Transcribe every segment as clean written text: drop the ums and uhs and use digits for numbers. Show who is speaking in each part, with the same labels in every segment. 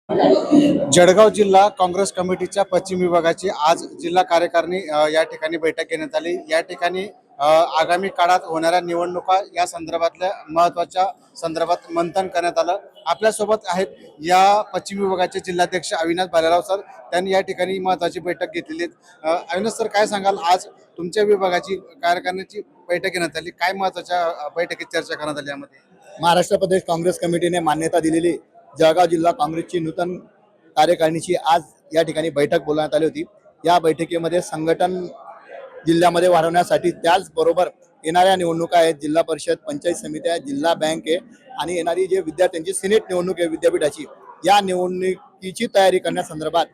Speaker 1: जळगाव जिल्हा काँग्रेस कमिटीच्या पश्चिम विभागाची आज जिल्हा कार्यकारिणी या ठिकाणी बैठक घेण्यात आली। या ठिकाणी आगामी काळात होणाऱ्या निवडणुका या संदर्भातल्या महत्त्वाच्या संदर्भात मंथन करण्यात आलं। आपल्यासोबत आहेत या पश्चिम विभागाचे जिल्हाध्यक्ष अविनाश भालेराव सर, त्यांनी या ठिकाणी महत्त्वाची बैठक घेतलेली आहे। अविनाश सर, काय सांगाल, आज तुमच्या विभागाची कार्यकारिणीची बैठक घेण्यात आली, काय महत्त्वाच्या बैठकीत चर्चा करण्यात आली? यामध्ये
Speaker 2: महाराष्ट्र प्रदेश काँग्रेस कमिटीने मान्यता दिलेली जळगाव जिल्हा काँग्रेसची नूतन कार्यकारिणीची आज या ठिकाणी बैठक बोलवण्यात आली होती। या बैठकीमध्ये संघटन जिल्ह्यामध्ये वाढवण्यासाठी, त्याचबरोबर येणाऱ्या निवडणुका आहेत, जिल्हा परिषद, पंचायत समित्या, जिल्हा बँक आहे आणि येणारी जे विद्यार्थ्यांची सिनेट निवडणूक आहे विद्यापीठाची, या निवडणुकीची तयारी करण्यासंदर्भात,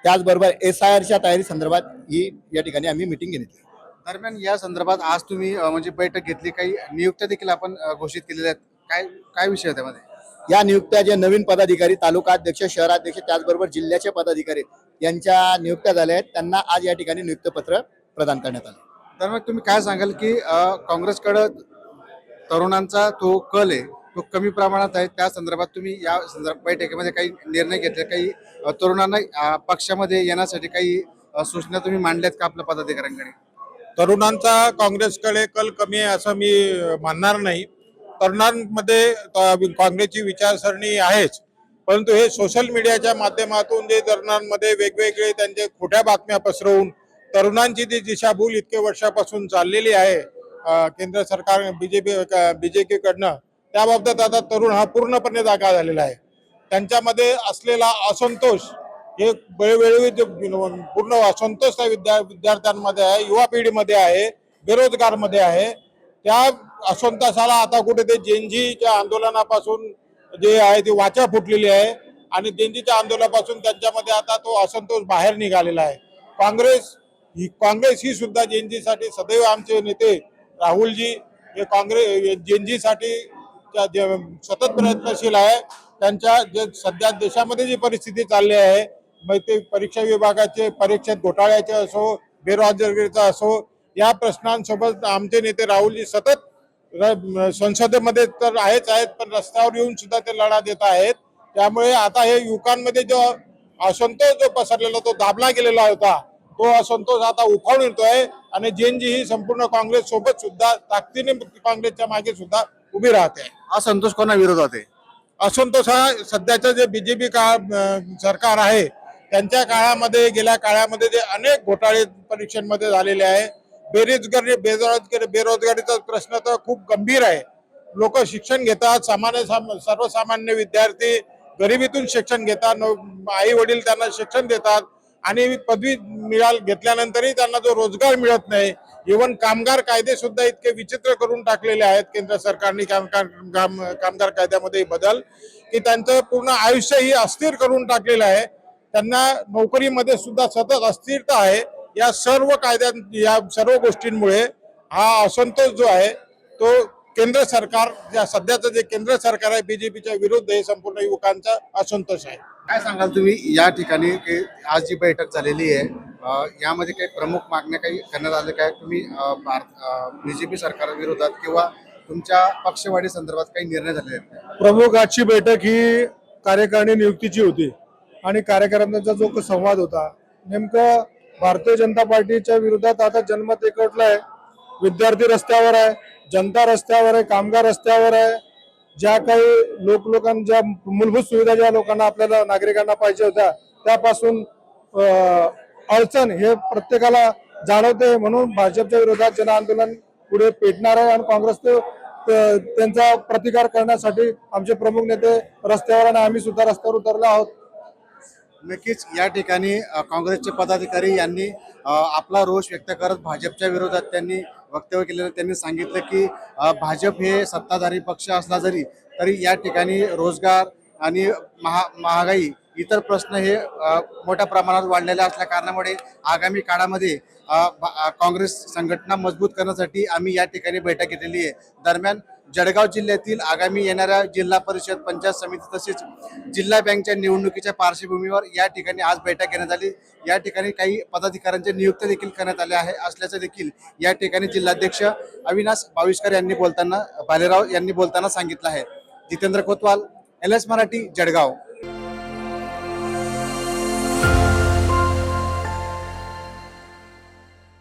Speaker 2: त्याचबरोबर SIRच्या तयारी संदर्भात ही या ठिकाणी आम्ही मीटिंग घेतली।
Speaker 1: दरम्यान या संदर्भात आज तुम्ही म्हणजे बैठक घेतली, काही नियुक्त्या देखील आपण घोषित केलेल्या आहेत, काय काय विषय आहे त्यामध्ये?
Speaker 2: या नियुक्त्या जे नवीन पदाधिकारी, तालुका अध्यक्ष, शहराध्यक्ष, त्याचबरोबर जिल्ह्याचे पदाधिकारी यांच्या नियुक्त्या झाल्या आहेत, त्यांना आज या ठिकाणी नियुक्तपत्र प्रदान करण्यात आले।
Speaker 1: तर मग तुम्ही काय सांगाल की काँग्रेसकडे तरुणांचा तो कल आहे, तो कमी प्रमाणात आहे, त्या संदर्भात तुम्ही या बैठकीमध्ये काही निर्णय घेतले, काही तरुणांना पक्षामध्ये येण्यासाठी काही सूचना तुम्ही मांडल्यात का आपल्या पदाधिकाऱ्यांकडे?
Speaker 3: तरुणांचा काँग्रेसकडे कल कमी आहे असं मी मानणार नाही। तरुणांमध्ये काँग्रेसची विचारसरणी आहेच, परंतु हे सोशल मीडियाच्या माध्यमातून जे तरुणांमध्ये वेगवेगळे त्यांचे खोट्या बातम्या पसरवून तरुणांची जी दिशाभूल इतके वर्षापासून चाललेली आहे केंद्र सरकार बीजेपी कडनं, त्याबाबत आता तरुण हा पूर्णपणे जागा झालेला आहे। त्यांच्यामध्ये असलेला असंतोष, हे वेळोवेळी पूर्ण असंतोष विद्यार्थ्यांमध्ये आहे, युवा पिढीमध्ये आहे, बेरोजगारमध्ये आहे। त्या असंतोषाला आता कुठे ते जेनजीच्या आंदोलनापासून जे आहे ती वाचा फुटलेली आहे आणि जेनजीच्या आंदोलनापासून त्यांच्यामध्ये आता तो असंतोष बाहेर निघालेला आहे। काँग्रेस ही सुद्धा जेनजीसाठी सदैव आमचे नेते राहुलजी हे जेनजीसाठी सतत प्रयत्नशील आहे। त्यांच्या जे सध्या देशामध्ये जी परिस्थिती चालली आहे, मग ते परीक्षा विभागाचे परीक्षेत घोटाळ्याचे असो, बेरोजगारीचा असो, या प्रश्नांसोबत आमचे नेते राहुलजी सतत संसदेमध्ये तर आहेत, पण रस्त्यावर येऊन सुद्धा ते लढा देत आहेत। त्यामुळे आता हे युवकांमध्ये जो असंतोष जो पसरलेला, तो दाबला गेलेला होता, तो असंतोष आता उफाळून येतोय आणि जेनजी ही संपूर्ण काँग्रेस सोबत सुद्धा ताकदीने काँग्रेसच्या मागे सुद्धा उभी राहते।
Speaker 1: असंतोष कोणा विरोधात आहे?
Speaker 3: असंतोष हा सध्याचं जे बीजेपी सरकार आहे त्यांच्या काळामध्ये, गेल्या काळामध्ये जे अनेक घोटाळे परीक्षांमध्ये झालेले आहे, बेरोजगारीचा प्रश्न तर खूप गंभीर आहे। लोक शिक्षण घेतात, सर्वसामान्य विद्यार्थी गरिबीतून शिक्षण घेतात, आई वडील त्यांना शिक्षण देतात आणि पदवी घेतल्यानंतरही त्यांना जो रोजगार मिळत नाही। इव्हन कामगार कायदे सुद्धा इतके विचित्र करून टाकलेले आहेत केंद्र सरकारने कामगार कायद्यामध्ये बदल, की त्यांचं पूर्ण आयुष्य ही अस्थिर करून टाकलेलं आहे। त्यांना नोकरीमध्ये सुद्धा सतत अस्थिरता आहे। या सर्व या सर्व गोष्टींमुळे हा असंतोष जो आहे तो केंद्र सरकार, सध्याचं जे केंद्र सरकार आहे बीजेपीच्या विरुद्ध, हे संपूर्ण युवकांचा असंतोष आहे।
Speaker 1: काय सांगाल तुम्ही या ठिकाणी आज जी बैठक झालेली आहे, यामध्ये काही प्रमुख मागण्या काही करण्यात आल्या काय? तुम्ही बीजेपी सरकारविरोधात किंवा तुमच्या पक्षवाढी संदर्भात काही निर्णय झाले आहेत?
Speaker 4: प्रमुख आजची बैठक ही कार्यकारिणी नियुक्तीची होती आणि कार्यकर्त्यांचा जो संवाद होता, नेमकं भारतीय जनता पार्टीच्या विरोधात आता जनमत एकवटलं आहे। विद्यार्थी रस्त्यावर आहे, जनता रस्त्यावर आहे, कामगार रस्त्यावर आहे। ज्या काही लोकांच्या मूलभूत सुविधा ज्या लोकांना, आपल्याला नागरिकांना पाहिजे होत्या, त्यापासून अडचण हे प्रत्येकाला जाणवते। म्हणून भाजपच्या विरोधात जन आंदोलन पुढे पेटणार आहे आणि काँग्रेस त्यांचा प्रतिकार करण्यासाठी आमचे प्रमुख नेते रस्त्यावर आणि आम्ही सुद्धा रस्त्यावर उतरले आहोत।
Speaker 1: नक्कीच या ठिकाणी काँग्रेसचे पदाधिकारी यांनी आपला रोष व्यक्त करत भाजपच्या विरोधात त्यांनी वक्तव्य केलेलं। त्यांनी सांगितलं की भाजप हे सत्ताधारी पक्ष असला तरी या ठिकाणी रोजगार आणि महागाई इतर प्रश्न हे मोठ्या प्रमाणात वाढलेले असल्या कारणामुळे आगामी काळामध्ये काँग्रेस संघटना मजबूत करण्यासाठी आम्ही या ठिकाणी बैठक घेतलेली आहे। दरम्यान जळगाव जिल्ह्यातील आगामी येणाऱ्या जिल्हा परिषद, पंचायत समिती तसेच जिल्हा बँकच्या निवडणुकीच्या पार्श्वभूमीवर या ठिकाणी आज बैठक घेण्यात आली। या ठिकाणी काही पदाधिकाऱ्यांच्या नियुक्त्या देखील करण्यात आल्या असल्याचं देखील या ठिकाणी जिल्हाध्यक्ष अविनाश भालेराव यांनी बोलताना सांगितलं आहे। जितेंद्र कोतवाल, LS मराठी, जळगाव।